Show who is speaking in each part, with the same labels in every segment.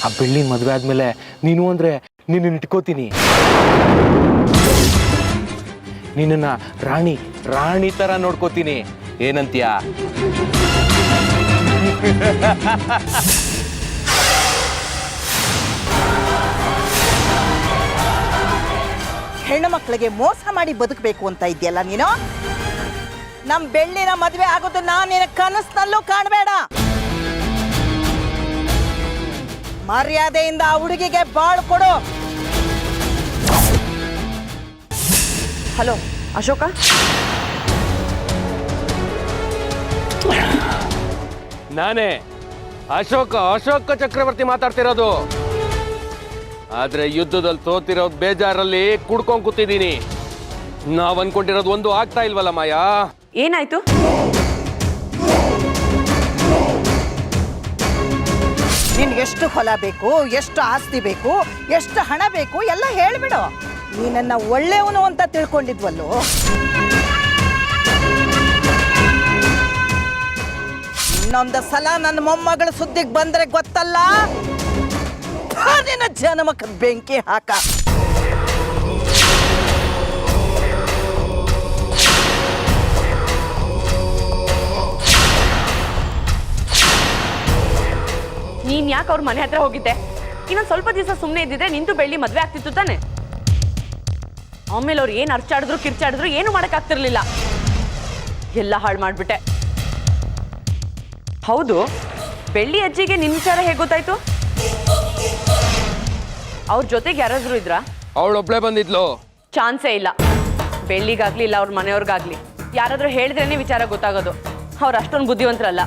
Speaker 1: ಆ ಬೆಳ್ಳಿನ ಮದುವೆ ಆದ್ಮೇಲೆ ನೀನು ಅಂದ್ರೆ ನಿನ್ನ ಇಟ್ಕೋತೀನಿ, ನಿನ್ನ ರಾಣಿ ರಾಣಿ ತರ ನೋಡ್ಕೋತೀನಿ. ಏನಂತೀಯ?
Speaker 2: ಹೆಣ್ಣು ಮಕ್ಕಳಿಗೆ ಮೋಸ ಮಾಡಿ ಬದುಕಬೇಕು ಅಂತ ಇದೆಯಲ್ಲ ನೀನು. ನಮ್ ಬೆಳ್ಳಿನ ಮದುವೆ ಆಗೋದು ನಾನೇನ ಕನಸಿನಲ್ಲೂ ಕಾಣಬೇಡ. ಮರ್ಯಾದೆಯಿಂದ ಆ ಹುಡುಗಿಗೆ ಬಾಳ್ ಕೊಡು.
Speaker 3: ಹಲೋ ಅಶೋಕ,
Speaker 1: ನಾನೇ ಅಶೋಕ ಚಕ್ರವರ್ತಿ ಮಾತಾಡ್ತಿರೋದು. ಆದ್ರೆ ಯುದ್ಧದಲ್ಲಿ ಸೋತಿರೋದು ಬೇಜಾರಲ್ಲಿ ಕುಡ್ಕೊಂಡ್ ಕೂತಿದ್ದೀನಿ. ನಾವ್ ಅನ್ಕೊಂಡಿರೋದು ಒಂದು ಆಗ್ತಾ ಇಲ್ವಲ್ಲ ಮಾಯಾ.
Speaker 3: ಏನಾಯ್ತು?
Speaker 2: ನಿನ್ಗೆ ಎಷ್ಟು ಹೊಲ ಬೇಕು, ಎಷ್ಟು ಆಸ್ತಿ ಬೇಕು, ಎಷ್ಟು ಹಣ ಬೇಕು ಎಲ್ಲ ಹೇಳ್ಬಿಡು. ನೀನನ್ನ ಒಳ್ಳೆಯವನು ಅಂತ ತಿಳ್ಕೊಂಡಿದ್ವಲ್ಲೋ. ಇನ್ನೊಂದು ಸಲ ನನ್ನ ಮೊಮ್ಮಗಳ ಸುದ್ದಿಗೆ ಬಂದ್ರೆ ಗೊತ್ತಲ್ಲ, ನಿನ್ನ ಜನ್ಮಕ್ಕೆ ಬೆಂಕಿ ಹಾಕ.
Speaker 3: ನೀನ್ ಯಾಕೆ ಅವ್ರ ಮನೆ ಹತ್ರ ಹೋಗಿದ್ದೆ? ಇನ್ನೊಂದು ಸ್ವಲ್ಪ ದಿವಸ ಸುಮ್ಮನೆ ಇದ್ದಿದ್ರೆ ನಿಂತು ಬೆಳ್ಳಿ ಮದ್ವೆ ಆಗ್ತಿತ್ತು ತಾನೆ. ಆಮೇಲೆ ಅವ್ರು ಏನು ಅರ್ಚಾಡಿದ್ರು ಕಿರ್ಚಾಡಿದ್ರು ಏನು ಮಾಡೋಕ್ಕಾಗ್ತಿರ್ಲಿಲ್ಲ. ಎಲ್ಲ ಹಾಳು ಮಾಡ್ಬಿಟ್ಟೆ. ಹೌದು, ಬೆಳ್ಳಿ ಅಜ್ಜಿಗೆ ನಿನ್ನ ವಿಚಾರ ಹೇಗೆ ಗೊತ್ತಾಯ್ತು? ಅವ್ರ ಜೊತೆಗೆ ಯಾರಾದ್ರೂ ಇದ್ರಾ?
Speaker 1: ಅವಳೊಬ್ಳೆ ಬಂದಿದ್ಲು.
Speaker 3: ಚಾನ್ಸೇ ಇಲ್ಲ. ಬೆಳ್ಳಿಗಾಗ್ಲಿ ಇಲ್ಲ ಅವ್ರ ಮನೆಯವ್ರಿಗಾಗ್ಲಿ ಯಾರಾದ್ರೂ ಹೇಳಿದ್ರೇನೆ ವಿಚಾರ ಗೊತ್ತಾಗೋದು. ಅವ್ರು ಅಷ್ಟೊಂದು ಬುದ್ಧಿವಂತರಲ್ಲ.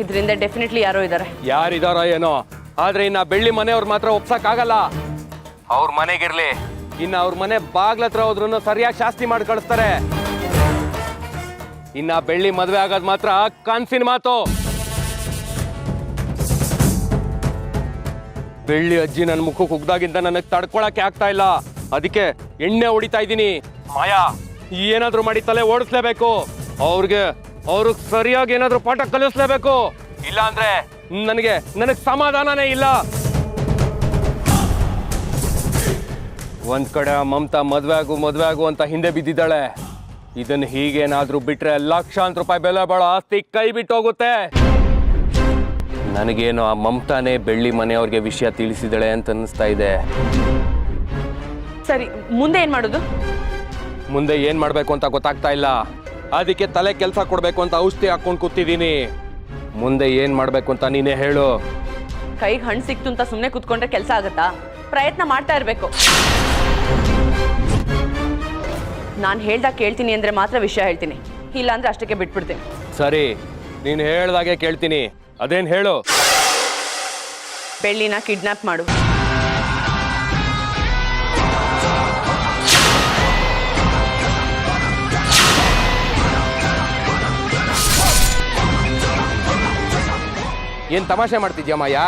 Speaker 3: ಇದರಿಂದ ಡೆಫಿನೆಟ್ಲಿ ಯಾರೋ ಇದ್ದಾರೆ.
Speaker 1: ಯಾರಿದಾರೋ ಏನೋ, ಆದ್ರೆ ಇನ್ನ ಬೆಳ್ಳಿ ಮನೆಯವ್ರು ಮಾತ್ರ ಒಪ್ಸಕ್ ಆಗಲ್ಲ. ಅವ್ರ ಮನೆಗಿರ್ಲಿ, ಇನ್ನ ಅವ್ರ ಮನೆ ಬಾಗ್ಲ ಹತ್ರ ಹೋದ್ರು ಸರಿಯಾಗಿ ಶಾಸ್ತಿ ಮಾಡಿ ಕಳಿಸ್ತಾರೆ. ಇನ್ನ ಬೆಳ್ಳಿ ಮದ್ವೆ ಆಗೋದ್ ಮಾತ್ರ ಕನ್ಸಿನ ಮಾತು. ಬೆಳ್ಳಿ ಅಜ್ಜಿ ನನ್ನ ಮುಖಕ್ಕೆ ಉಗ್ದಾಗಿಂದ ನನಗೆ ತಡ್ಕೊಳಕ್ಕೆ ಆಗ್ತಾ ಇಲ್ಲ. ಅದಕ್ಕೆ ಎಣ್ಣೆ ಹೊಡಿತಾ ಇದ್ದೀನಿ. ಮಾಯಾ, ಏನಾದ್ರೂ ಮಾಡಿ ತಲೆ ಓಡಿಸ್ಲೇಬೇಕು. ಅವ್ರಿಗೆ ಸರಿಯಾಗಿ ಏನಾದ್ರೂ ಪಾಠ ಕಲಿಸ್ಲೇಬೇಕು. ಇಲ್ಲ ಅಂದ್ರೆ ನನಗೆ ಸಮಾಧಾನನೇ ಇಲ್ಲ. ಒಂದ್ ಕಡೆ ಮಮತಾ ಮದ್ವೆ ಆಗು ಅಂತ ಹಿಂದೆ ಬಿದ್ದಿದ್ದಾಳೆ. ಇದನ್ನ ಹೀಗೇನಾದ್ರೂ ಬಿಟ್ರೆ ಲಕ್ಷಾಂತರ ರೂಪಾಯಿ ಬೆಲೆ ಬಾಳೋ ಆಸ್ತಿ ಕೈ ಬಿಟ್ಟು ಹೋಗುತ್ತೆ. ನನಗೇನು ಆ ಮಮತಾನೇ ಬೆಳ್ಳಿ ಮನೆಯವ್ರಿಗೆ ವಿಷಯ ತಿಳಿಸಿದಳೆ ಅಂತ ಅನಿಸ್ತಾ ಇದೆ.
Speaker 3: ಸರಿ, ಮುಂದೆ ಏನ್ ಮಾಡೋದು?
Speaker 1: ಮುಂದೆ ಏನ್ ಮಾಡ್ಬೇಕು ಅಂತ ಗೊತ್ತಾಗ್ತಾ ಇಲ್ಲ. ಅದಕ್ಕೆ ತಲೆ ಕೆಲಸ ಕೊಡ್ಬೇಕು ಅಂತ ಔಷಧಿ ಹಾಕೊಂಡು ಕೂತಿದ್ದೀನಿ. ಮುಂದೆ ಏನ್ ಮಾಡ್ಬೇಕು ಅಂತ ನೀನೇ ಹೇಳು.
Speaker 3: ಕೈಗೆ ಹಣ್ಣು ಸಿಕ್ತು ಅಂತ ಸುಮ್ಮನೆ ಕೂತ್ಕೊಂಡ್ರೆ ಕೆಲಸ ಆಗುತ್ತಾ? ಪ್ರಯತ್ನ ಮಾಡ್ತಾ ಇರಬೇಕು. ನಾನು ಹೇಳ್ದಾಗ ಕೇಳ್ತೀನಿ ಅಂದ್ರೆ ಮಾತ್ರ ವಿಷಯ ಹೇಳ್ತೀನಿ, ಇಲ್ಲ ಅಂದ್ರೆ ಅಷ್ಟಕ್ಕೆ ಬಿಟ್ಬಿಡ್ತೀನಿ.
Speaker 1: ಸರಿ, ನೀನು ಹೇಳ್ದಾಗೆ ಕೇಳ್ತೀನಿ. ಅದೇನ್ ಹೇಳು?
Speaker 3: ಬೆಳ್ಳಿನ ಕಿಡ್ನಾಪ್ ಮಾಡು.
Speaker 1: ಏನ್ ತಮಾಷೆ ಮಾಡ್ತಿದ್ಯಾ ಮಾಯಾ?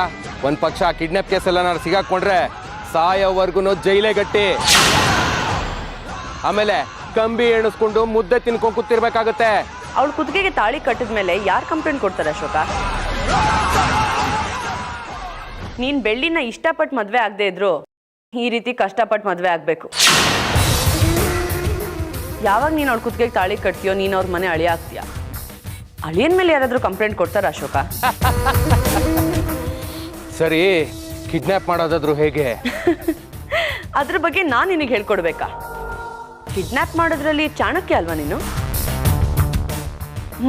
Speaker 1: ಒಂದ್ ಪಕ್ಷ ಕಿಡ್ನಾಪ್ ಕೇಸ್ ಎಲ್ಲ ನಾನು ಸಿಗಾಕೊಂಡ್ರೆ ಸಾಯೋವರ್ಗುನು ಜೈಲೇ ಗಟ್ಟಿ. ಆಮೇಲೆ ಕಂಬಿ ಎಣಿಸ್ಕೊಂಡು ಮುದ್ದೆ ತಿನ್ಕೊಂಡು ಕೂತಿರ್ಬೇಕಾಗತ್ತೆ.
Speaker 3: ಅವಳು ಕುತ್ತಿಗೆಗೆ ತಾಳಿ ಕಟ್ಟಿದ ಮೇಲೆ ಯಾರು ಕಂಪ್ಲೇಂಟ್ ಕೊಡ್ತಾರೆ ಅಶೋಕ? ನೀನ್ ಬೆಳ್ಳಿನ ಇಷ್ಟಪಟ್ಟು ಮದ್ವೆ ಆಗದೆ ಇದ್ರು ಈ ರೀತಿ ಕಷ್ಟಪಟ್ಟು ಮದ್ವೆ ಆಗ್ಬೇಕು. ಯಾವಾಗ ನೀನು ಅವ್ಳ ಕುತ್ತಿಗೆಗೆ ತಾಳಿ ಕಟ್ತೀಯೋ ನೀನು ಅವ್ರ ಮನೆ ಅಳಿಯ ಆಗ್ತೀಯ. ಅಳಿಯನ್ ಮೇಲೆ ಯಾರಾದ್ರೂ ಕಂಪ್ಲೇಂಟ್ ಕೊಡ್ತಾರ ಅಶೋಕ?
Speaker 1: ಸರಿ, ಕಿಡ್ನಾಪ್ ಮಾಡೋದಾದ್ರು ಹೇಗೆ?
Speaker 3: ಅದ್ರ ಬಗ್ಗೆ ನಾನು ನಿನಗೆ ಹೇಳ್ಕೊಡ್ಬೇಕಾ? ಕಿಡ್ನಾಪ್ ಮಾಡೋದ್ರಲ್ಲಿ ಚಾಣಕ್ಯ ಅಲ್ವಾ ನೀನು?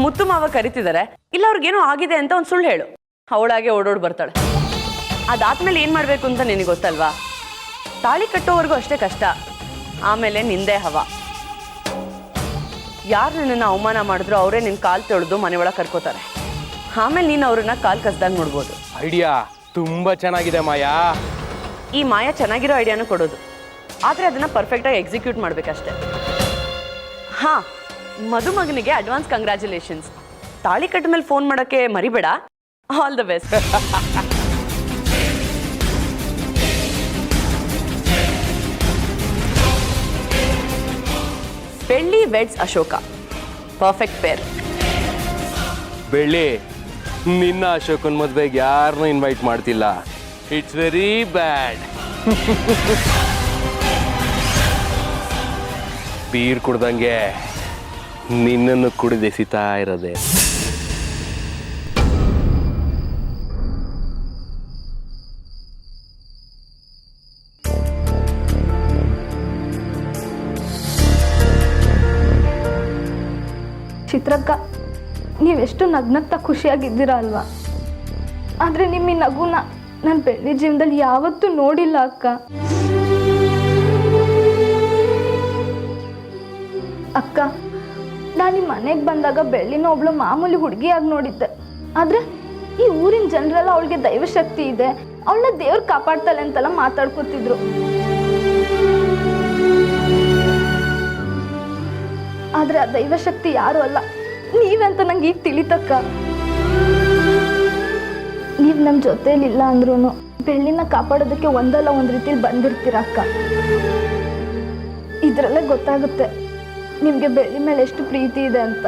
Speaker 3: ಮುತ್ತು ಮಾವ ಕರಿತಿದ್ದಾರೆ, ಇಲ್ಲ ಅವ್ರಿಗೇನೋ ಆಗಿದೆ ಅಂತ ಒಂದು ಸುಳ್ಳು ಹೇಳು. ಅವಳಾಗೆ ಓಡೋಡ್ ಬರ್ತಾಳೆ. ಅದಾದ್ಮೇಲೆ ಏನು ಮಾಡಬೇಕು ಅಂತ ನಿನಗೆ ಗೊತ್ತಲ್ವಾ? ತಾಳಿ ಕಟ್ಟೋವರೆಗೂ ಅಷ್ಟೇ ಕಷ್ಟ, ಆಮೇಲೆ ನಿಂದೆ ಹವಾ. ಯಾರು ನಿನ್ನನ್ನು ಅವಮಾನ ಮಾಡಿದ್ರು ಅವರೇ ನಿನ್ನ ಕಾಲು ತೊಳೆದು ಮನೆ ಒಳಗೆ ಕರ್ಕೋತಾರೆ. ಆಮೇಲೆ ನೀನು ಅವ್ರನ್ನ ಕಾಲು ಕಸ್ದಾಗ ನೋಡ್ಬೋದು.
Speaker 1: ಐಡಿಯಾ ತುಂಬಾ ಚೆನ್ನಾಗಿದೆ ಮಾಯಾ.
Speaker 3: ಈ ಮಾಯಾ ಚೆನ್ನಾಗಿರೋ ಐಡಿಯಾನು ಕೊಡೋದು, ಆದರೆ ಅದನ್ನು ಪರ್ಫೆಕ್ಟಾಗಿ ಎಕ್ಸಿಕ್ಯೂಟ್ ಮಾಡಬೇಕಷ್ಟೆ. ಹಾಂ, ಮದುಮಗನಿಗೆ ಅಡ್ವಾನ್ಸ್ ಕಂಗ್ರ್ಯಾಚುಲೇಷನ್ಸ್. ತಾಳಿ ಕಟ್ಟ ಮೇಲೆ ಫೋನ್ ಮಾಡೋಕ್ಕೆ ಮರಿಬೇಡ. All the best. ಬೆಳ್ಳಿ ವೆಡ್ಸ್ ಅಶೋಕ, ಪರ್ಫೆಕ್ಟ್ ಪೇರ್.
Speaker 1: ಬೆಳ್ಳಿ, ನಿನ್ನ ಅಶೋಕನ್ ಮದ್ವೆಗೆ ಯಾರನ್ನೂ ಇನ್ವೈಟ್ ಮಾಡ್ತಿಲ್ಲ. It's very bad. ಬೀರ್ ಕುಡ್ದಂಗೆ ನಿನ್ನನ್ನು ಕುಡಿದೆಸಿತಾ ಇರೋದೆ.
Speaker 4: ಚಿತ್ರಕ್ಕ, ನೀವೆಷ್ಟು ನಗ್ನಗ್ತಾ ಖುಷಿಯಾಗಿದ್ದೀರಾ ಅಲ್ವಾ? ಆದರೆ ನಿಮ್ಮ ಈ ನಗುನ ನಾನು ಬೆಳ್ಳಿ ಜೀವನದಲ್ಲಿ ಯಾವತ್ತೂ ನೋಡಿಲ್ಲ ಅಕ್ಕ. ಅಕ್ಕ, ನಾನು ನಿಮ್ಮ ಮನೆಗೆ ಬಂದಾಗ ಬೆಳ್ಳಿನ ಒಬ್ಳು ಮಾಮೂಲಿ ಹುಡುಗಿಯಾಗಿ ನೋಡಿದ್ದೆ. ಆದರೆ ಈ ಊರಿನ ಜನರೆಲ್ಲ ಅವಳಿಗೆ ದೈವಶಕ್ತಿ ಇದೆ, ಅವಳನ್ನ ದೇವ್ರು ಕಾಪಾಡ್ತಾಳೆ ಅಂತೆಲ್ಲ ಮಾತಾಡ್ಕೊತಿದ್ರು. ಆದರೆ ಆ ದೈವಶಕ್ತಿ ಯಾರು ಅಲ್ಲ, ನೀವೇ ಅಂತ ನಂಗೆ ಈಗ ತಿಳಿತಕ್ಕ. ನೀವು ನಮ್ಮ ಜೊತೆಲಿಲ್ಲ ಅಂದ್ರೂ ಬೆಳ್ಳಿನ ಕಾಪಾಡೋದಕ್ಕೆ ಒಂದಲ್ಲ ಒಂದು ರೀತಿಲಿ ಬಂದಿರ್ತೀರಕ್ಕ. ಇದರಲ್ಲೇ ಗೊತ್ತಾಗುತ್ತೆ ನಿಮಗೆ ಬೆಳ್ಳಿ ಮೇಲೆ ಎಷ್ಟು ಪ್ರೀತಿ ಇದೆ ಅಂತ.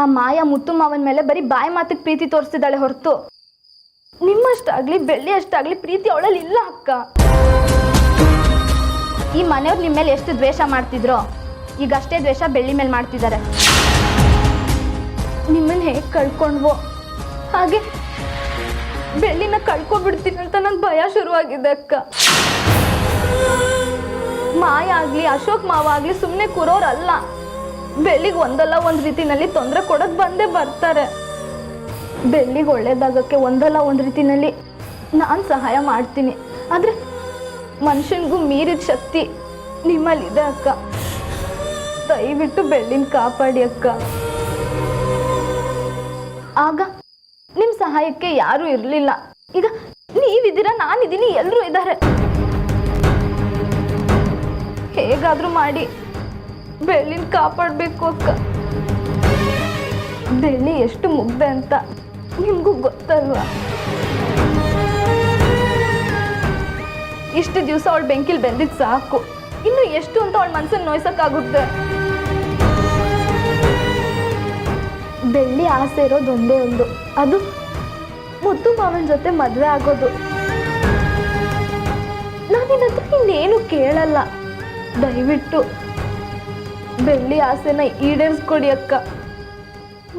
Speaker 4: ಆ ಮಾಯಾ ಮುತ್ತು ಮಾವನ ಮೇಲೆ ಬರೀ ಬಾಯಿ ಮಾತಿಗೆ ಪ್ರೀತಿ ತೋರಿಸ್ತಿದ್ದಾಳೆ ಹೊರತು ನಿಮ್ಮಷ್ಟಾಗ್ಲಿ ಬೆಳ್ಳಿ ಅಷ್ಟಾಗ್ಲಿ ಪ್ರೀತಿ ಅವಳಲ್ಲಿ ಇಲ್ಲ ಅಕ್ಕ. ಈ ಮನೆಯವ್ರು ನಿಮ್ಮ ಮೇಲೆ ಎಷ್ಟು ದ್ವೇಷ ಮಾಡ್ತಿದ್ರೋ ಈಗ ಅಷ್ಟೇ ದ್ವೇಷ ಬೆಳ್ಳಿ ಮೇಲೆ ಮಾಡ್ತಿದ್ದಾರೆ. ನಿಮ್ಮನ್ನು ಹೇಗೆ ಕಳ್ಕೊಂಡ್ವೋ ಹಾಗೆ ಬೆಳ್ಳಿನ ಕಳ್ಕೊಬಿಡ್ತೀನಿ ಅಂತ ನಂಗೆ ಭಯ ಶುರುವಾಗಿದೆ ಅಕ್ಕ. ಮಾಯ ಆಗಲಿ ಅಶೋಕ್ ಮಾವ ಆಗಲಿ ಸುಮ್ಮನೆ ಕೂರೋರಲ್ಲ. ಬೆಳ್ಳಿಗೆ ಒಂದಲ್ಲ ಒಂದು ರೀತಿನಲ್ಲಿ ತೊಂದರೆ ಕೊಡೋದು ಬಂದೇ ಬರ್ತಾರೆ. ಬೆಳ್ಳಿಗೆ ಒಳ್ಳೇದಾಗಕ್ಕೆ ಒಂದಲ್ಲ ಒಂದು ರೀತಿನಲ್ಲಿ ನಾನು ಸಹಾಯ ಮಾಡ್ತೀನಿ. ಆದರೆ ಮನುಷ್ಯನಿಗೂ ಮೀರಿದ ಶಕ್ತಿ ನಿಮ್ಮಲ್ಲಿದೆ ಅಕ್ಕ. ದಯವಿಟ್ಟು ಬೆಳ್ಳಿನ ಕಾಪಾಡಿ ಅಕ್ಕ. ಆಗ ನಿಮ್ಮ ಸಹಾಯಕ್ಕೆ ಯಾರೂ ಇರಲಿಲ್ಲ. ಈಗ ನೀವಿದ್ದೀರಾ, ನಾನಿದ್ದೀನಿ, ಎಲ್ಲರೂ ಇದ್ದಾರೆ. ಹೇಗಾದರೂ ಮಾಡಿ ಬೆಳ್ಳಿನ ಕಾಪಾಡಬೇಕು ಅಕ್ಕ. ಬೆಳ್ಳಿ ಎಷ್ಟು ಮುಗ್ದೆ ಅಂತ ನಿಮಗೂ ಗೊತ್ತಲ್ವಾ? ಇಷ್ಟು ದಿವಸ ಅವಳು ಬೆಂಕಿಲಿ ಬೆಂದಿದ್ದು ಸಾಕು, ಇನ್ನು ಎಷ್ಟು ಅಂತ ಅವಳ ಮನಸ್ಸನ್ನು ನೋಯ್ಸಕ್ಕಾಗುತ್ತೆ? ಬೆಳ್ಳಿ ಆಸೆ ಇರೋದು ಒಂದೇ ಒಂದು, ಅದು ಮುದ್ದು ಮಾವನ ಜೊತೆ ಮದುವೆ ಆಗೋದು. ನಾನಿನ್ನ ಹತ್ರ ಇನ್ನೇನು ಕೇಳಲ್ಲ. ದಯವಿಟ್ಟು ಬೆಳ್ಳಿ ಆಸೆನ ಈಡೇರಿಸ್ಕೊಡಿ ಅಕ್ಕ.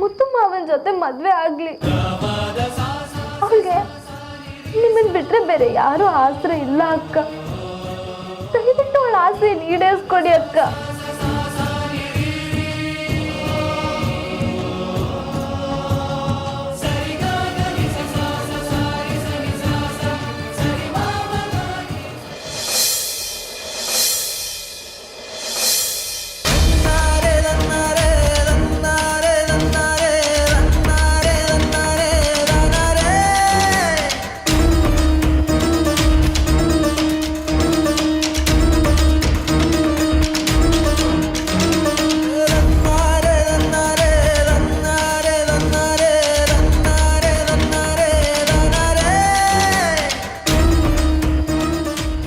Speaker 4: ಮುದ್ದು ಮಾವನ ಜೊತೆ ಮದುವೆ ಆಗಲಿ. ಅವಳಿಗೆ ನಿಮ್ಮನ್ನು ಬಿಟ್ಟರೆ ಬೇರೆ ಯಾರೂ ಆಸರೆ ಇಲ್ಲ ಅಕ್ಕ. ದಯವಿಟ್ಟು ಅವಳ ಆಸೆ ಈಡೇರಿಸ್ಕೊಡಿ ಅಕ್ಕ.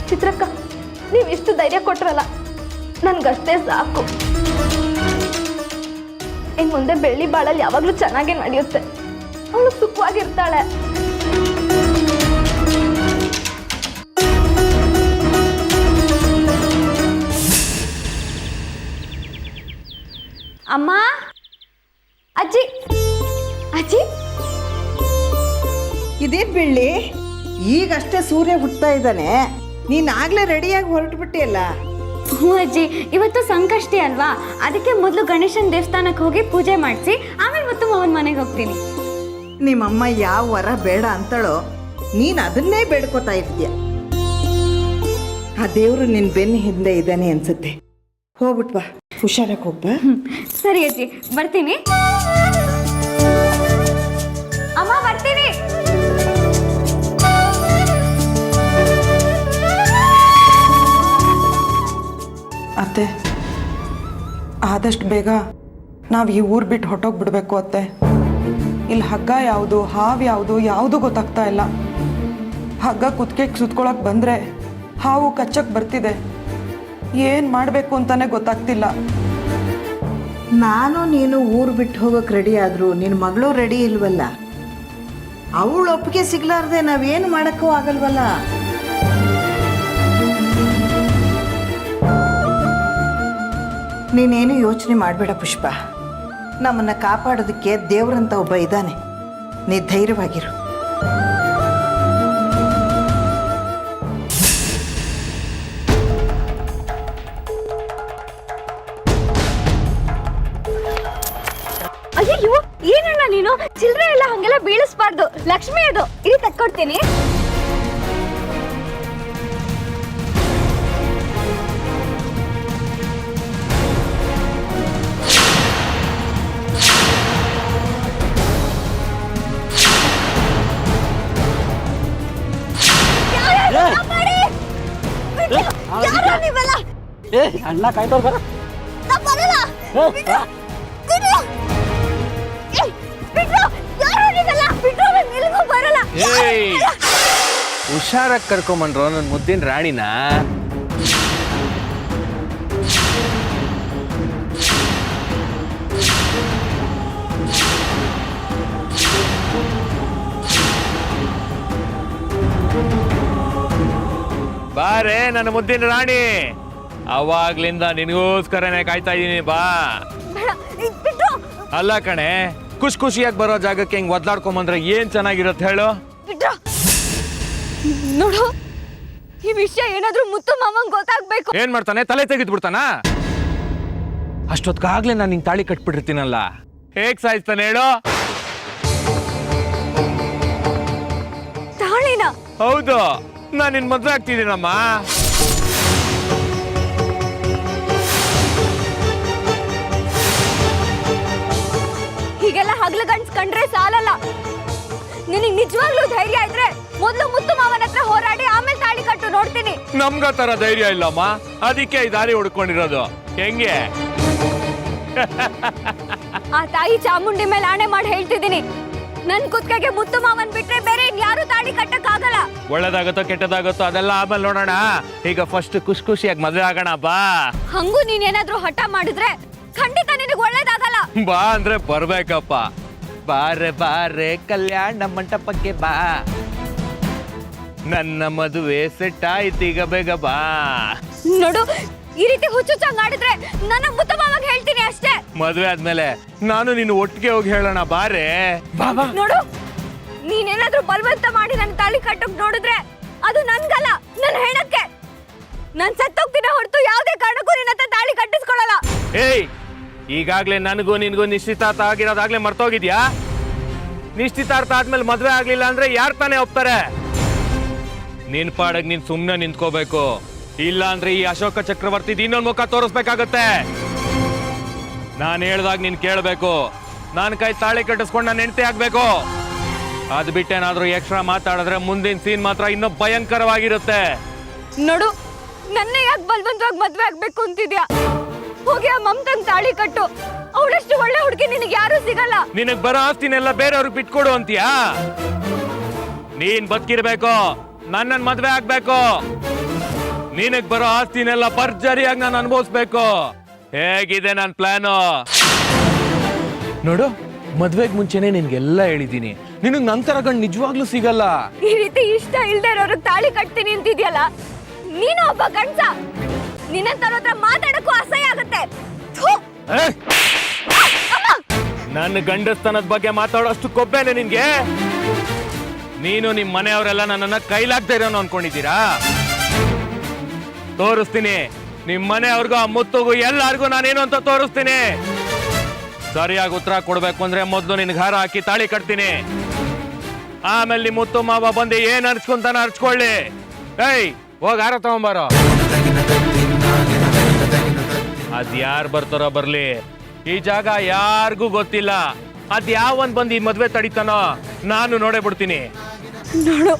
Speaker 4: ಚಿತ್ರಕ್ಕ, ನೀವು ಇಷ್ಟು ಧೈರ್ಯ ಕೊಟ್ರಲ್ಲ ನನ್ಗಷ್ಟೇ ಸಾಕು. ಇನ್ನು ಮುಂದೆ ಬೆಳ್ಳಿ ಬಾಳಲ್ಲಿ ಯಾವಾಗಲೂ ಚೆನ್ನಾಗೇ ನಡೆಯುತ್ತೆ. ಅವಳು ಸುಖವಾಗಿರ್ತಾಳೆ.
Speaker 5: ಅಮ್ಮ, ಅಜ್ಜಿ, ಅಜ್ಜಿ,
Speaker 2: ಇದೇನ್ ಬೆಳ್ಳಿ, ಈಗಷ್ಟೇ ಸೂರ್ಯ ಹುಟ್ತಾ ಇದ್ದಾನೆ, ನೀನ್ ಆಗ್ಲೇ ರೆಡಿಯಾಗಿ ಹೊರಟು ಬಿಟ್ಟಿಯಲ್ಲ.
Speaker 5: ಹ್ಞೂ ಅಜ್ಜಿ, ಇವತ್ತು ಸಂಕಷ್ಟಿ ಅಲ್ವಾ, ಅದಕ್ಕೆ ಮೊದಲು ಗಣೇಶನ ದೇವಸ್ಥಾನಕ್ಕೆ ಹೋಗಿ ಪೂಜೆ ಮಾಡಿಸಿ ಆಮೇಲೆ ಮತ್ತೆ ಮಾವನ ಮನೆಗೆ ಹೋಗ್ತೀನಿ.
Speaker 2: ನಿಮ್ಮಮ್ಮ ಯಾವ ವರ ಬೇಡ ಅಂತಳೋ ನೀನು ಅದನ್ನೇ ಬೇಡ್ಕೋತಾ ಇರ್ತೀಯ. ಆ ದೇವ್ರು ನಿನ್ನ ಬೆನ್ನ ಹಿಂದೆ ಇದ್ದಾನೆ ಅನ್ಸುತ್ತೆ. ಹೋಗ್ಬಿಟ್ ಬಾ, ಹುಷಾರಾಗಿ ಹೋಗ್ಬಾ.
Speaker 5: ಸರಿ ಅಜ್ಜಿ, ಬರ್ತೀನಿ. ಅಮ್ಮ, ಬರ್ತೀನಿ.
Speaker 6: ಅತ್ತೆ, ಆದಷ್ಟು ಬೇಗ ನಾವು ಈ ಊರು ಬಿಟ್ಟು ಹೊಟ್ಟೋಗ್ಬಿಡ್ಬೇಕು ಅತ್ತೆ. ಇಲ್ಲಿ ಹಗ್ಗ ಯಾವುದು, ಹಾವು ಯಾವುದು, ಯಾವುದು ಗೊತ್ತಾಗ್ತಾ ಇಲ್ಲ. ಹಗ್ಗ ಕುತ್ತಿಗೆಗೆ ಸುತ್ಕೊಳಕ್ಕೆ ಬಂದರೆ ಹಾವು ಕಚ್ಚಕ್ಕೆ ಬರ್ತಿದೆ. ಏನು ಮಾಡಬೇಕು ಅಂತಲೇ ಗೊತ್ತಾಗ್ತಿಲ್ಲ.
Speaker 2: ನಾನು ನೀನು ಊರು ಬಿಟ್ಟು ಹೋಗೋಕೆ ರೆಡಿ ಆದರೂ ನಿನ್ನ ಮಗಳು ರೆಡಿ ಇಲ್ವಲ್ಲ. ಅವಳು ಒಪ್ಪಿಗೆ ಸಿಗ್ಲಾರ್ದೆ ನಾವೇನು ಮಾಡೋಕ್ಕೂ ಆಗಲ್ವಲ್ಲ. ನೀನೇನು ಯೋಚನೆ ಮಾಡಬೇಡ ಪುಷ್ಪ. ನಮ್ಮನ್ನು ಕಾಪಾಡೋದಕ್ಕೆ ದೇವ್ರಂತ ಒಬ್ಬ ಇದ್ದಾನೆ. ನೀ ಧೈರ್ಯವಾಗಿರು.
Speaker 5: ಅಯ್ಯೋ ಏನಣ್ಣ ನೀನು ಚಿಲ್ಲರೆ ಎಲ್ಲ ಹಂಗೆಲ್ಲ ಬೀಳಿಸ್ಬಾರ್ದು. ಲಕ್ಷ್ಮಿ ಅದು ಇರಿ ತಕ್ಕೊಡ್ತೀನಿ.
Speaker 7: ಅಣ್ಣ ಕಾಯ್ತವ್ರ ಬರ
Speaker 1: ಹುಷಾರಾಗಿ ಕರ್ಕೊಂಬಂಡ್ರು ನನ್ನ ಮುದ್ದಿನ ರಾಣಿನ. ಬಾರೇ ನನ್ನ ಮುದ್ದಿನ ರಾಣಿ, ಅವಾಗ್ಲಿಂದ ನಿನಗೋಸ್ಕರನೇ ಕಾಯ್ತಾ ಇದೀನಿ. ಬಾ. ಅಲ್ಲ ಕಣೆ, ಖುಷಿ ಖುಷಿಯಾಗಿ ಬರೋ ಜಾಗಕ್ಕೆ ಹಿಂಗ್ ಒದ್ಲಾಡ್ಕೊಂಬಂದ್ರೆ ಏನ್ ಚೆನ್ನಾಗಿರುತ್ತೆ ಹೇಳು.
Speaker 5: ನೋಡು, ಈ ವಿಷಯ ಏನಾದ್ರೂ ಮುತ್ತು ಮಾವಂಗ್ ಗೊತ್ತಾಗ್ಬೇಕು.
Speaker 1: ಏನ್ ಮಾಡ್ತಾನೆ, ತಲೆ ತೆಗೆದು ಬಿಡ್ತಾನ? ಅಷ್ಟೊತ್ಕಾಗ್ಲೇ ನಾನು ನಿಂಗೆ ತಾಳಿ ಕಟ್ಬಿಟ್ಟಿರ್ತೀನಲ್ಲ, ಹೇಗ್ ಸಾಯಿಸ್ತಾನೆ ಹೇಳು.
Speaker 5: ತಾಳಿನ?
Speaker 1: ಹೌದು, ನಾನು ನಿನ್ ಮದ್ವೆ ಆಗ್ತಿದ್ದೀನಮ್ಮ.
Speaker 5: ಹೀಗೆಲ್ಲ ಹಗ್ಲು ಗಂಡ್ಸ್ಕೊಂಡ್ರೆ ಸಾಲಲ್ಲ. ನಿನಗ್ ನಿಜವಾಗ್ಲೂ ಧೈರ್ಯ ಇದ್ರೆ ಮೊದ್ಲು ಮುತ್ತು ಮಾವನ ಹತ್ರ ಹೋರಾಡಿ ಆಮೇಲೆ ತಾಳಿ ಕಟ್ಟು ನೋಡ್ತೀನಿ.
Speaker 1: ನಮ್ಗ ತರ ಧೈರ್ಯ ಇಲ್ಲಮ್ಮ, ಅದಕ್ಕೆ ಈ ದಾರಿ ಹುಡ್ಕೊಂಡಿರೋದು. ಹೆಂಗೆ?
Speaker 5: ಆ ತಾಯಿ ಚಾಮುಂಡಿ ಮೇಲೆ ಆಣೆ ಮಾಡಿ ಹೇಳ್ತಿದ್ದೀನಿ, ನನ್ ಕುತ್ತಿಗೆಗೆ ಮುತ್ತು ಮಾವನ್ ಬಿಟ್ರೆ ಬೇರೆ ಯಾರು ತಾಳಿ ಕಟ್ಟಕ್ ಆಗಲ್ಲ.
Speaker 1: ಒಳ್ಳೇದಾಗತ್ತೋ ಕೆಟ್ಟದಾಗತ್ತೋ ಅದೆಲ್ಲ ಆಮೇಲೆ ನೋಡೋಣ. ಈಗ ಫಸ್ಟ್ ಖುಷಿ ಖುಷಿಯಾಗಿ ಮದ್ವೆ ಆಗೋಣ. ಬಾ.
Speaker 5: ಹಂಗೂ ನೀನ್ ಏನಾದ್ರೂ ಹಠ ಮಾಡಿದ್ರೆ ಖಂಡಿತ ನಿನಗ್ ಒಳ್ಳೇದಾಗಲ್ಲ.
Speaker 1: ಬಾ ಅಂದ್ರೆ ಬರ್ಬೇಕಪ್ಪ. ಬಾರೆ ಬಾರೆ ಕಲ್ಯಾಣ ಮಂಟಪಕ್ಕೆ ಬಾ, ನನ್ನ ಮದುವೆ ಸೆಟ್ ಆಯ್ತೀಗ, ಬೇಗ ಬಾ.
Speaker 5: ನೋಡು, ಈ ರೀತಿ ಹುಚ್ಚುಚ್ಚಂಗ್ ಆಡಿದ್ರೆ ನನ್ನ ಮುತ್ತು ಮಾವಾಗ ಹೇಳ್ತೀನಿ ಅಷ್ಟೇ.
Speaker 1: ಮದ್ವೆ ಆದ್ಮೇಲೆ ನಾನು ನೀನು ಒಟ್ಟಿಗೆ ಹೋಗಿ ಹೇಳೋಣ. ಬಾರೆ. ಬಾ ಬಾ.
Speaker 5: ನೋಡು, ನೀನೇನಾದ್ರೂ ಬಲವಂತ ಮಾಡಿ ನನ್ನ ತಾಳಿ ಕಟ್ಟಕ್ ನೋಡಿದ್ರೆ ಅದು ನನ್ಗಲ್ಲ, ನನ್ನ ಹೆಣಕ್ಕೆ. ನಾನ್ ಸತ್ತೋಗ್ತೀನ ಹೊರತು ಯಾವುದೇ ಕಾರಣಕ್ಕೂ ನಿನ್ನ ಹತ್ರ ತಾಳಿ ಕಟ್ಟಿಸ್ಕೊಳ್ಳಲ್ಲ.
Speaker 1: ಏಯ್, ಈಗಾಗ್ಲೇ ನನಗೂ ನಿನ್ಗೂ ನಿಶ್ಚಿತಾರ್ಥ ಆಗಿರೋದಾಗ್ಲೇ ಮರ್ತೋಗಿದ್ಯಾ? ನಿಶ್ಚಿತಾರ್ಥ ಆದ್ಮೇಲೆ ಮದ್ವೆ ಆಗ್ಲಿಲ್ಲ ಅಂದ್ರೆ ಯಾರು ತಾನೇ ಒಪ್ತಾರೆ? ನಿನ್ ಪಾಡಗ್ ನೀನ್ ಸುಮ್ನೆ ನಿಂತ್ಕೋಬೇಕು. ಇಲ್ಲ ಅಂದ್ರೆ ಈ ಅಶೋಕ ಚಕ್ರವರ್ತಿ ಇನ್ನೊಂದು ಮುಖ ತೋರಿಸ್ಬೇಕಾಗತ್ತೆ. ನಾನ್ ಹೇಳ್ದಾಗ ನೀನ್ ಕೇಳ್ಬೇಕು. ನಾನ್ ಕೈ ತಾಳಿ ಕಟ್ಟಿಸ್ಕೊಂಡು ನಾನು ಹೆಂಡತಿ ಆಗ್ಬೇಕು. ಅದ್ ಬಿಟ್ಟೇನಾದ್ರೂ ಎಕ್ಸ್ಟ್ರಾ ಮಾತಾಡಿದ್ರೆ ಮುಂದಿನ ಸೀನ್ ಮಾತ್ರ ಇನ್ನೂ ಭಯಂಕರವಾಗಿರುತ್ತೆ.
Speaker 5: ನೋಡು, ನನ್ನ ಯಾಕೆ ಬಲವಂತವಾಗಿ ಮದ್ವೆ ಆಗ್ಬೇಕು ಅಂತಿದ್ಯಾ? ಹೋಗಿ ಆ ಮಮತಂಗ್ ತಾಳಿ ಕಟ್ಟು. ಅವಳಷ್ಟು ಒಳ್ಳೆ ಹುಡುಗಿ ನಿನಗೆ ಯಾರು ಸಿಗಲ್ಲ.
Speaker 1: ನಿನಗ್ ಬರೋ ಆಸ್ತಿನೆಲ್ಲ ಬೇರೆಯವ್ರಿಗೆ ಬಿಟ್ಕೊಡು ಅಂತೀಯಾ? ನೀನ್ ಬದುಕಿರ್ಬೇಕು, ನನ್ನನ್ ಮದ್ವೆ ಆಗ್ಬೇಕು. ನಿನಗ್ ಬರೋ ಆಸ್ತಿನೆಲ್ಲ ಭರ್ಜರಿಯಾಗಿ ನಾನು ಅನುಭವಿಸ್ಬೇಕು. ಹೇಗಿದೆ ನನ್ ಪ್ಲಾನು? ನೋಡು, ಮದ್ವೆಗ್ ಮುಂಚೆನೆ ನಿನ್ಗೆಲ್ಲ ಹೇಳಿದೀನಿ. ನಿನಗ್ ನಂತರ ಗಂಡ್ ನಿಜವಾಗ್ಲೂ ಸಿಗಲ್ಲ.
Speaker 5: ಈ ರೀತಿ ಇಷ್ಟ ಇಲ್ದೇ ಇರೋರಿಗೆ ತಾಳಿ ಕಟ್ತೀನಿ ಅಂತಿದ್ಯಲ್ಲ, ನೀನು ಒಬ್ಬ ಗಂಡ್ಸ. ನಿನ್ನಂತರ ಹತ್ರ ಮಾತಾಡಕ್ಕೂ ಅಸಹ್ಯ ಆಗತ್ತೆ.
Speaker 1: ನನ್ನ ಗಂಡಸ್ತನದ ಬಗ್ಗೆ ಮಾತಾಡೋಷ್ಟು ಕೊಬ್ಬೇನೆ ನಿನ್ಗೆ? ನೀನು ನಿಮ್ ಮನೆಯವರೆಲ್ಲ ನನ್ನನ್ನ ಕೈಲಾಗ್ತಾ ಇರೋನು ಅನ್ಕೊಂಡಿದ್ದೀರಾ? ತೋರಿಸ್ತೀನಿ ನಿಮ್ ಮನೆಯವ್ರಿಗೂ ಆ ಮುತ್ತುಗೂ ಎಲ್ಲಾರ್ಗೂ ನಾನೇನು ಅಂತ ತೋರಿಸ್ತೀನಿ. ಸರಿಯಾಗಿ ಉತ್ತರ ಕೊಡ್ಬೇಕು ಅಂದ್ರೆ ಮೊದ್ಲು ನಿನ್ಗೆ ಹಾರ ಹಾಕಿ ತಾಳಿ ಕಟ್ತೀನಿ. ಆಮೇಲೆ ನಿಮ್ ಮುತ್ತು ಮಾವ ಬಂದು ಏನ್ ಅರ್ಚ್ಕೊಂತಾನ ಅರ್ಚ್ಕೊಳ್ಳಿ. ಏಯ್, ಹೋಗ ಹಾರ ತಗೊಂಬಾರೋ. ಅದ್ ಯಾರು ಬರ್ತಾರೋ ಬರ್ಲಿ, ಈ ಜಾಗ ಯಾರಿಗೂ ಗೊತ್ತಿಲ್ಲ. ಅದ್ ಯಾವನ್ ಬಂದು ಈ ಮದ್ವೆ ತಡಿತಾನೋ ನಾನು ನೋಡೇ ಬಿಡ್ತೀನಿ.
Speaker 5: ನೋಡು,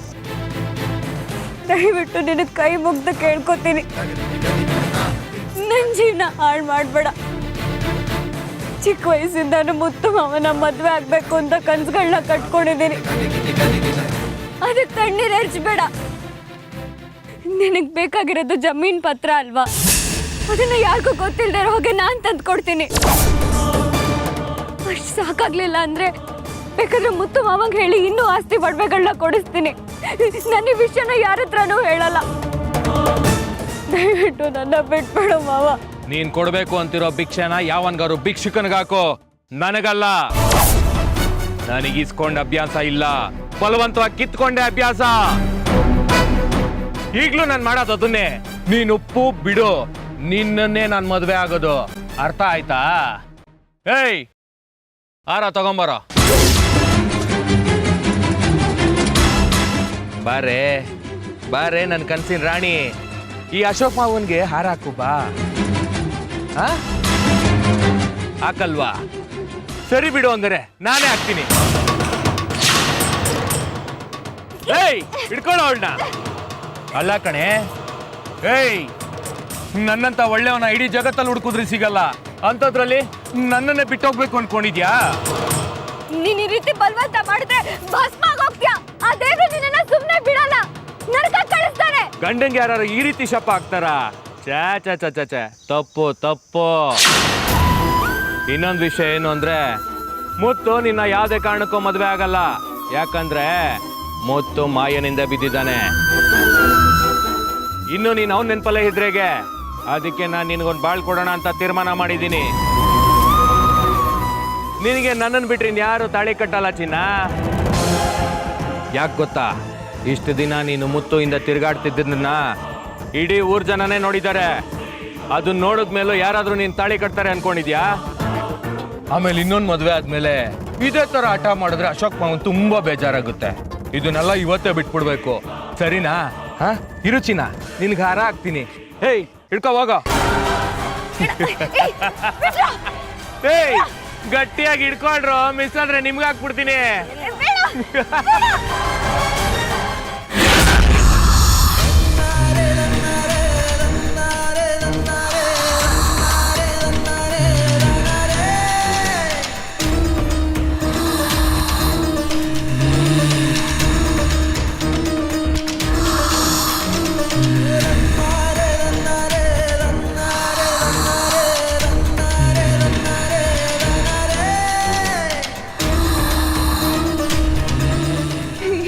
Speaker 5: ದಯವಿಟ್ಟು ನಿನಗೆ ಕೈ ಮುಗ್ದು ಕೇಳ್ಕೊತೀನಿ, ನನ್ನ ಜೀವನ ಹಾಳು ಮಾಡ್ಬೇಡ. ಚಿಕ್ಕ ವಯಸ್ಸಿಂದ ಮುತ್ತು ಮಾವನ ಮದ್ವೆ ಆಗ್ಬೇಕು ಅಂತ ಕನ್ಸುಗಳನ್ನ ಕಟ್ಕೊಂಡಿದ್ದೀನಿ. ಅದಕ್ಕೆ ತಣ್ಣೀರು ಎರಚಬೇಡ. ನಿನಗೆ ಬೇಕಾಗಿರೋದು ಜಮೀನ್ ಪತ್ರ ಅಲ್ವಾ? ಅದನ್ನ ಯಾರಿಗೂ ಗೊತ್ತಿಲ್ಲದೆ ಹೋಗಿ ನಾನು ತಂದು ಕೊಡ್ತೀನಿ. ಅಷ್ಟು ಸಾಕಾಗ್ಲಿಲ್ಲ ಅಂದ್ರೆ ಬೇಕಾದ್ರೆ ಮುತ್ತು ಮಾವಂಗೆ ಹೇಳಿ ಇನ್ನೂ ಆಸ್ತಿ ಒಡವೆಗಳನ್ನ ಕೊಡಿಸ್ತೀನಿ. ನನ್ನ ಈ ವಿಷಯನ ಯಾರ ಹತ್ರನೂ ಹೇಳಲ್ಲ. ದಯವಿಟ್ಟು ನನ್ನ ಬಿಟ್ಬಿಡು ಮಾವ.
Speaker 1: ನೀನ್ ಕೊಡ್ಬೇಕು ಅಂತಿರೋ ಭಿಕ್ಷೆನ ಯಾವನ್ಗಾರು ಭಿಕ್ಷುಕನಿಗಾಕೋ, ನನಗಲ್ಲ. ನನಗಿಸ್ಕೊಂಡ ಅಭ್ಯಾಸ ಇಲ್ಲ, ಬಲವಂತವಾಗಿ ಕಿತ್ಕೊಂಡೆ ಅಭ್ಯಾಸ. ಈಗ್ಲೂ ನಾನು ಮಾಡೋದು ಅದನ್ನೇ. ನೀನ್ ಉಪ್ಪು ಬಿಡು, ನಿನ್ನನ್ನೇ ನಾನು ಮದ್ವೆ ಆಗೋದು. ಅರ್ಥ ಆಯ್ತಾ? ಏಯ್ ಆರ ತಗೊಂಬರ. ಬಾರೆ ಬಾರೆ ನನ್ ಕನ್ಸಿನ ರಾಣಿ, ಈ ಅಶೋಕ್ ಮಾವನ್ಗೆ ಹಾರ ಹಾಕು ಬಾ. ಹಾಕಲ್ವಾ? ಸರಿ ಬಿಡು, ಅಂದರೆ ನಾನೇ ಹಾಕ್ತೀನಿ. ಏಯ್ ಹಿಡ್ಕೊಳ್ಳೋ ಅವಳನ್ನ. ಅಲ್ಲ ಕಣೆ, ಏಯ್ ನನ್ನಂತ ಒಳ್ಳೆಯವನ ಇಡೀ ಜಗತ್ತಲ್ಲಿ ಹುಡುಕಿದ್ರೆ ಸಿಗಲ್ಲ, ಅಂಥದ್ರಲ್ಲಿ ನನ್ನನ್ನೇ ಬಿಟ್ಟೋಗ್ಬೇಕು ಅನ್ಕೊಂಡಿದ್ಯಾ?
Speaker 5: ನೀನ್ ಈ ರೀತಿ ಬಲವಂತ ಮಾಡಿದ್ರೆ ಭಸ್ಮ ಆಗೋಗ್ತೀಯಾ. ಆ ದೇವ್ರು ನಿನ್ನನ್ನ ಸುಮ್ಮನೆ ಬಿಡಲ್ಲ, ನರಕ ಕಳಿಸ್ತಾನೆ.
Speaker 1: ಗಂಡಂಗೆ ಯಾರು ಈ ರೀತಿ ಶಪ ಹಾಕ್ತಾರ? ಚಾ ಚಾ ಚಾ ಚಾ ಚಾ, ತಪ್ಪು ತಪ್ಪು. ಇನ್ನೊಂದು ವಿಷಯ ಏನು ಅಂದ್ರೆ, ಮುತ್ತು ನಿನ್ನ ಯಾವುದೇ ಕಾರಣಕ್ಕೂ ಮದುವೆ ಆಗಲ್ಲ. ಯಾಕಂದ್ರೆ ಮುತ್ತು ಮಾಯನಿಂದ ಬಿದ್ದಿದ್ದಾನೆ. ಇನ್ನು ನೀನು ಅವನ್ ನೆನಪಲ್ಲೇ ಇದ್ರೆಗೆ. ಅದಕ್ಕೆ ನಾನು ನಿನಗೊಂದು ಬಾಳ್ ಕೊಡೋಣ ಅಂತ ತೀರ್ಮಾನ ಮಾಡಿದ್ದೀನಿ. ನಿನಗೆ ನನ್ನನ್ನು ಬಿಟ್ರೆ ಯಾರು ತಾಳಿ ಕಟ್ಟಲ್ಲ ಚಿನ್ನ. ಯಾಕೆ ಗೊತ್ತಾ? ಇಷ್ಟು ದಿನ ನೀನು ಮುತ್ತು ಇಂದ ತಿರುಗಾಡ್ತಿದ್ದನ್ನ ಇಡೀ ಊರ್ ಜನನೇ ನೋಡಿದ್ದಾರೆ. ಅದನ್ನ ನೋಡಿದ್ಮೇಲೂ ಯಾರಾದ್ರೂ ನೀನು ತಾಳಿ ಕಟ್ತಾರೆ ಅನ್ಕೊಂಡಿದ್ಯಾ? ಆಮೇಲೆ ಇನ್ನೊಂದು ಮದುವೆ ಆದ್ಮೇಲೆ ಇದೇ ತರ ಹಠ ಮಾಡಿದ್ರೆ ಅಶೋಕ್ ಮಾವನ್ ತುಂಬಾ ಬೇಜಾರಾಗುತ್ತೆ. ಇದನ್ನೆಲ್ಲ ಇವತ್ತೇ ಬಿಟ್ಬಿಡ್ಬೇಕು, ಸರಿನಾ? ಇರು ಚಿನ್ನ, ನಿನ್ಗೆ ಹಾರ ಹಾಕ್ತೀನಿ. ಹೇಯ್ ಹಿಡ್ಕೊ ಹೋಗ. ಏಯ್ ಗಟ್ಟಿಯಾಗಿ ಹಿಡ್ಕೊಳ್ರು, ಮಿಸ್ ಆದ್ರೆ ನಿಮ್ಗೆ ಹಾಕ್ಬಿಡ್ತೀನಿ.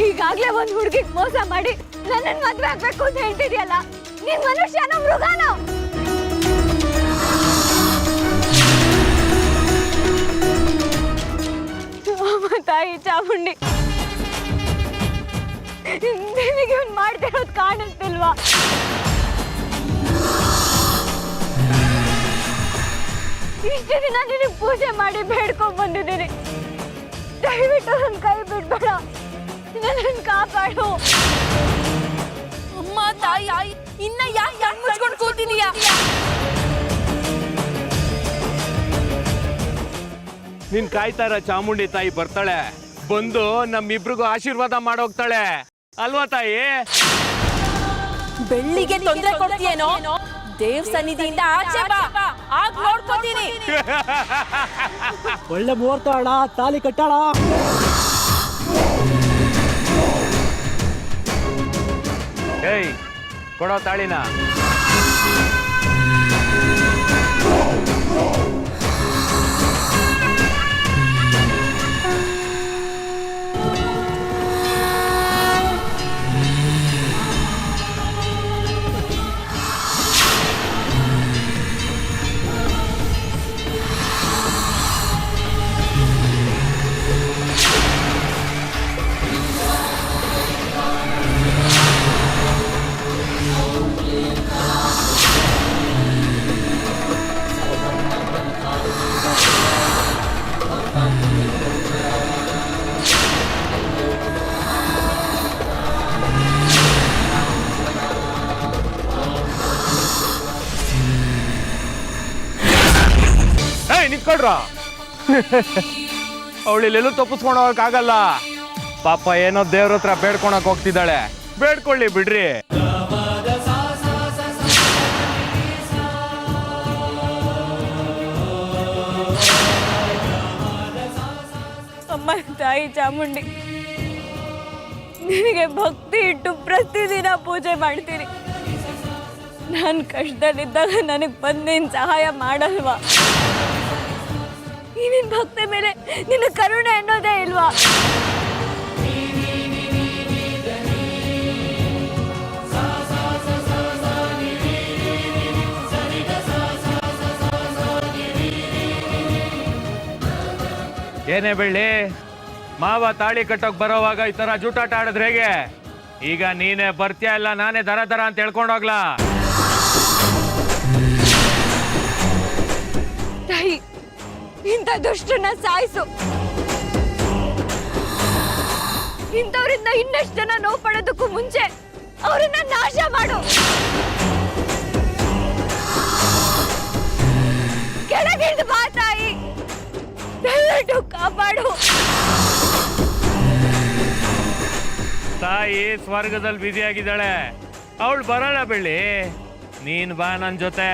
Speaker 5: ಈಗಾಗ್ಲೇ ಒಂದ್ ಹುಡುಗಿಗೆ ಮೋಸ ಮಾಡಿ ನನ್ನನ್ ಮದ್ವೆ ಆಗ್ಬೇಕು ಅಂತ ಹೇಳ್ತಿದ್ಯಲ್ಲ, ನೀನ್ ಮನುಷ್ಯನ ಮೃಗನ? ತಾಯಿ ಚಾಮುಂಡಿ, ನಿನಗೆ ಇವ್ನು ಮಾಡ್ತಿರೋದು ಕಾಣಿಸ್ತಿಲ್ವಾ? ಇಷ್ಟು ದಿನ ನಿನಗೆ ಪೂಜೆ ಮಾಡಿ ಬೇಡ್ಕೊಂಡ್ ಬಂದಿದ್ದೀನಿ. ದಯವಿಟ್ಟು ನನ್ನ ಕೈ ಬಿಡ್ಬೇಡ, ನನ್ನ ಕಾಪಾಡು.
Speaker 3: ಅಮ್ಮ ತಾಯಿ, ಇನ್ನ ಯಾಕೆ ಮುಚ್ಕೊಂಡು ಕೂತಿದೀಯಾ?
Speaker 1: ನೀನ್ ಕಾಯ್ತಾರ ಚಾಮುಂಡಿ ತಾಯಿ ಬರ್ತಾಳೆ, ಬಂದು ನಮ್ಮಿಬ್ರಿಗೂ ಆಶೀರ್ವಾದ ಮಾಡೋಗ್ತಾಳೆ ಅಲ್ವಾ ತಾಯಿ?
Speaker 3: ಬೆಳ್ಳಿಗೆ ತೊಂದರೆ ಕೊಡ್ತೀಯೇನೋ? ದೇವ್ ಸನ್ನಿಧಿಯಿಂದ ಆಚೆ ಬಾ, ಆಗ ನೋಡ್ಕೊತೀನಿ.
Speaker 7: ಒಳ್ಳೆ ಮುಹೂರ್ತ ಅಣ್ಣ, ತಾಲಿ ಕಟ್ಟಾಳ.
Speaker 1: ಏಯ್ ಕೊಡೋ ತಾಳಿನ. ನಿಂತ್ಕೊಳ್ರ, ಅವಳಿಲ್ಲೆಲ್ಲೂ ತಪ್ಪಿಸ್ಕೊಂಡು ಹೋಗಕ್ಕಾಗಲ್ಲ. ಪಾಪ ಏನೋ ದೇವ್ರ ಹತ್ರ ಬೇಡ್ಕೊಳಕ್ ಹೋಗ್ತಿದ್ದಾಳೆ, ಬೇಡ್ಕೊಳ್ಳಿ ಬಿಡ್ರಿ.
Speaker 5: ಅಮ್ಮ ತಾಯಿ ಚಾಮುಂಡಿ, ನಿನಗೆ ಭಕ್ತಿ ಇಟ್ಟು ಪ್ರತಿದಿನ ಪೂಜೆ ಮಾಡ್ತೀನಿ. ನಾನು ಕಷ್ಟದಲ್ಲಿದ್ದಾಗ ನನಗೆ ಬಂದು ನೀನು ಸಹಾಯ ಮಾಡಲ್ವಾ? ಈ ನಿನ್ ಭಕ್ತಿ ಮೇಲೆ ನಿನ್ನ ಕರುಣೆ ಅನ್ನೋದೇ ಇಲ್ವಾ?
Speaker 1: ಏನೇ ಬೆಳ್ಳಿ, ಮಾವ ತಾಳಿ ಕಟ್ಟೋಕ್ ಬರೋವಾಗ ಈ ತರ ಜೂಟಾಟ ಆಡಿದ್ರೆ ಹೇಗೆ? ಈಗ ನೀನೇ ಬರ್ತೀಯ ಇಲ್ಲ ನಾನೇ ದರ ದರ ಅಂತ ಹೇಳ್ಕೊಂಡೋಗ್ಲಾ?
Speaker 5: ತಾಯಿ, ಇಂಥ ದುಷ್ಟನ ಸಾಯಿಸು. ಇಂಥವ್ರಿಂದ ಇನ್ನಷ್ಟು ಜನ ನೋವು ಪಡೋದಕ್ಕೂ ಮುಂಚೆ ಅವರನ್ನ ನಾಶ ಮಾಡು. ಕೆಳಗಿಳಿದು ಬಾ ತಾಯಿ, ದಯವಿಟ್ಟು ಕಾಪಾಡು.
Speaker 1: ತಾಯಿ ಸ್ವರ್ಗದಲ್ಲಿ ಬಿಸಿಯಾಗಿದ್ದಾಳೆ, ಅವಳು ಬರೋಣ ಬೆಳ್ಳಿ, ನೀನ್ ಬಾ ನನ್ ಜೊತೆ.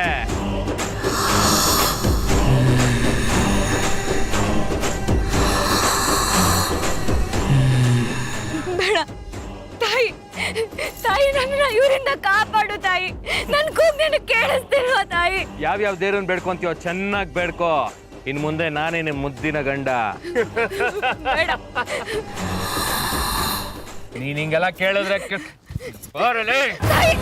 Speaker 5: ಬೇಡ ತಾಯಿ, ತಾಯಿ ನನ್ನ ಇವರಿಂದ ಕಾಪಾಡು ತಾಯಿ. ನನ್ ಕೂಗ್ ನೀನು ಕೇಳಿಸ್ತಿಲ್ವ ತಾಯಿ?
Speaker 1: ಯಾವ್ಯಾವ ದೇವ್ರನ್ನ ಬೇಡ್ಕೊಂತೀವೋ ಚೆನ್ನಾಗಿ ಬೇಡ್ಕೋ. ಇನ್ ಮುಂದೆ ನಾನೇ ನಿಮ್ ಮುದ್ದಿನ ಗಂಡ.
Speaker 5: ಬೇಡ.
Speaker 1: ನೀನ್ ಹಿಂಗೆಲ್ಲ ಕೇಳಿದ್ರೆ ಬರಲೇ.
Speaker 5: ತಾಯಿ